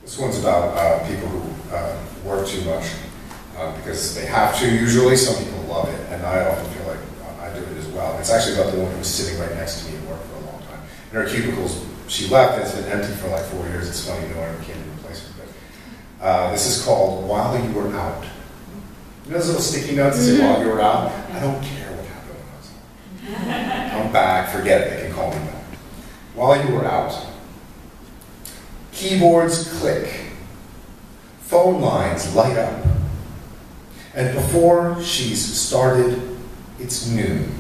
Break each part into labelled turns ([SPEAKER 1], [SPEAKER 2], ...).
[SPEAKER 1] This one's about people who work too much because they have to usually. Some people love it, and I often feel like I do it as well. It's actually about the woman who was sitting right next to me at work for a long time. In her cubicles, she left, and it's been empty for like 4 years. It's funny, no one came to replace her. But this is called While You Were Out. You know those little sticky notes that say while you were out? I don't care what happened when I was out. I'm back, forget it, they can call me back. While you were out, keyboards click, phone lines light up, and before she's started, it's noon,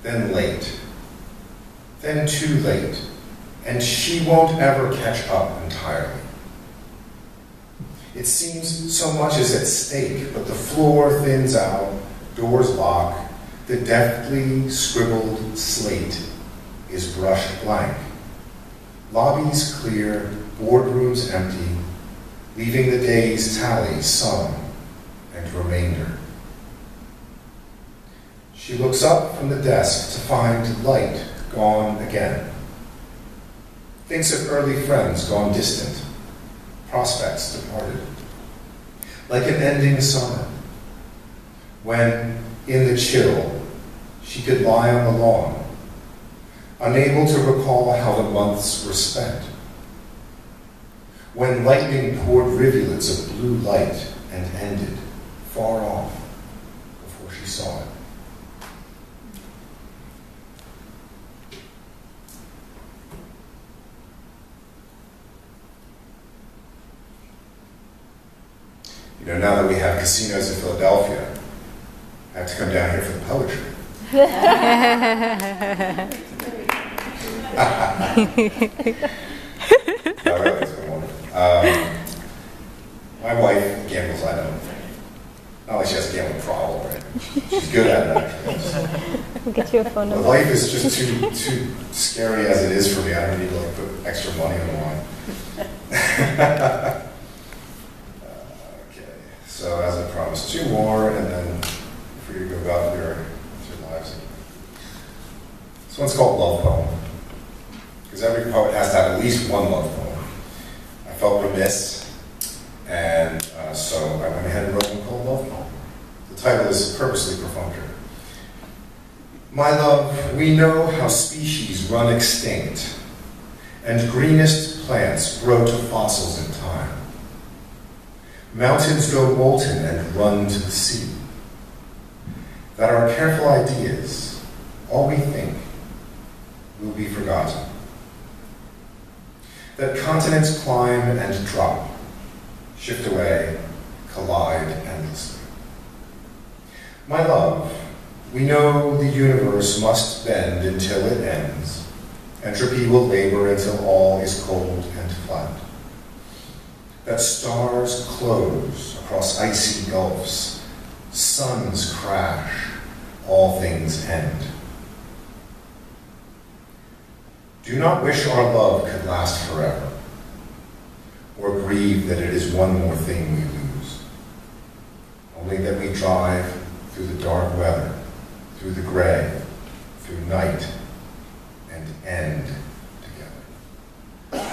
[SPEAKER 1] then late, then too late, and she won't ever catch up entirely. It seems so much is at stake, but the floor thins out, doors lock, the deftly scribbled slate is brushed blank. Lobbies clear, boardrooms empty, leaving the day's tally sum and remainder. She looks up from the desk to find light gone again. Thinks of early friends gone distant, prospects departed. Like an ending summer, when, in the chill, she could lie on the lawn, unable to recall how the months were spent. When lightning poured rivulets of blue light and ended, far off, before she saw it. You know, now that we have casinos in Philadelphia, I have to come down here for the poetry. Oh, really? It's been wonderful. My wife gambles, I don't. Not like she has a gambling problem, right? She's good at it, actually.
[SPEAKER 2] I'll get you a phone number.
[SPEAKER 1] Life is just too scary as it is for me. I don't need to like put extra money on the line. So as I promised, 2 more, and then for you to go about your lives. This one's called Love Poem, because every poet has to have at least one love poem. I felt remiss, and so I went ahead and wrote one called Love Poem. The title is purposely perfunctory. My love, we know how species run extinct, and greenest plants grow to fossils in time. Mountains go molten and run to the sea. That our careful ideas, all we think, will be forgotten. That continents climb and drop, shift away, collide endlessly. My love, we know the universe must bend until it ends. Entropy will labor until all is cold and flat. That stars close across icy gulfs, suns crash, all things end. Do not wish our love could last forever, or grieve that it is one more thing we lose. Only that we drive through the dark weather, through the gray, through night, and end together.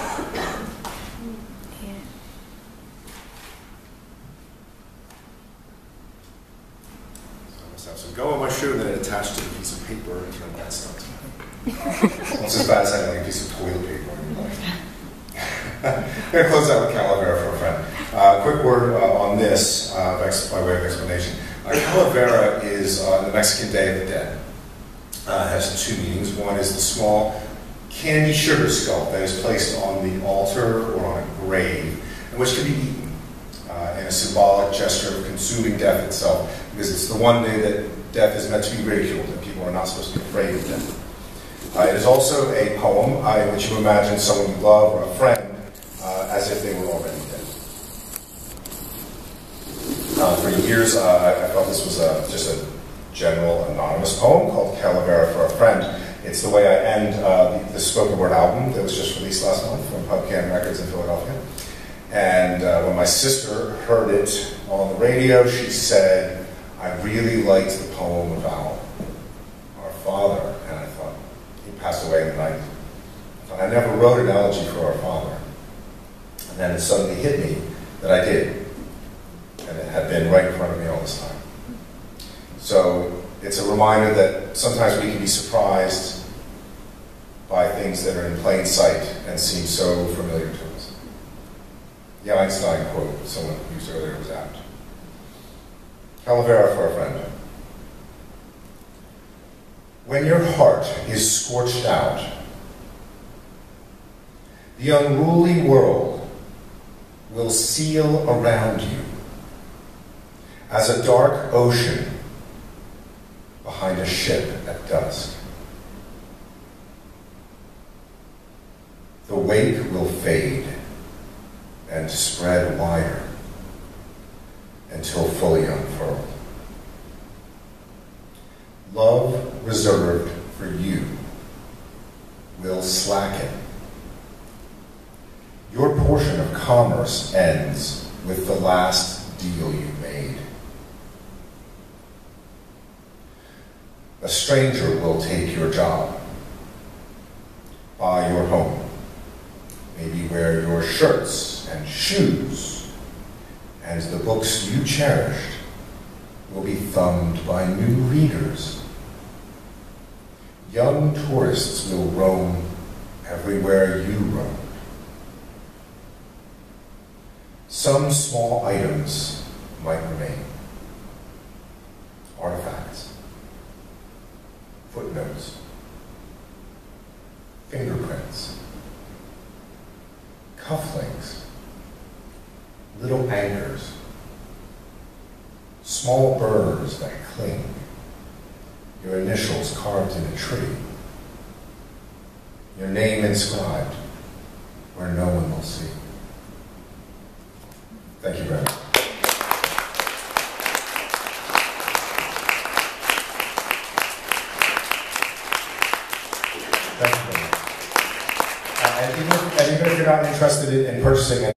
[SPEAKER 1] Have some gum on my shoe and then attached to a piece of paper and then that stuff. Almost as bad as having a piece of toilet paper on your life. I'm going to close out with Calavera for a friend. Quick word on this, by way of explanation. Calavera is the Mexican Day of the Dead. It has 2 meanings. One is the small candy sugar skull that is placed on the altar or on a grave, and which can be eaten in a symbolic gesture of consuming death itself, because it's the one day that death is meant to be ridiculed, and people are not supposed to be afraid of death. It is also a poem in which you imagine someone you love or a friend as if they were already dead. For years, I felt this was just a general anonymous poem called Calavera for a Friend. It's the way I end the spoken word album that was just released last month from PubCam Records in Philadelphia. And when my sister heard it on the radio, she said, I really liked the poem about our father. And I thought, he passed away in the night. I thought, I never wrote an elegy for our father. And then it suddenly hit me that I did. And it had been right in front of me all this time. So it's a reminder that sometimes we can be surprised by things that are in plain sight and seem so familiar to us. The Einstein quote someone used earlier was apt. Calavera for a friend. When your heart is scorched out, the unruly world will seal around you as a dark ocean behind a ship at dusk. The wake will fade and spread wider until fully unfurled. Love reserved for you will slacken. Your portion of commerce ends with the last deal you made. A stranger will take your job, buy your home, maybe wear your shirts and shoes, and the books you cherished will be thumbed by new readers. Young tourists will roam everywhere you roam. Some small items might remain. Artifacts, footnotes, fingerprints, cufflinks, little anchors, small burrs that cling, your initials carved in a tree, your name inscribed where no one will see. Thank you very much. Thank you very much. And even if you're not interested in purchasing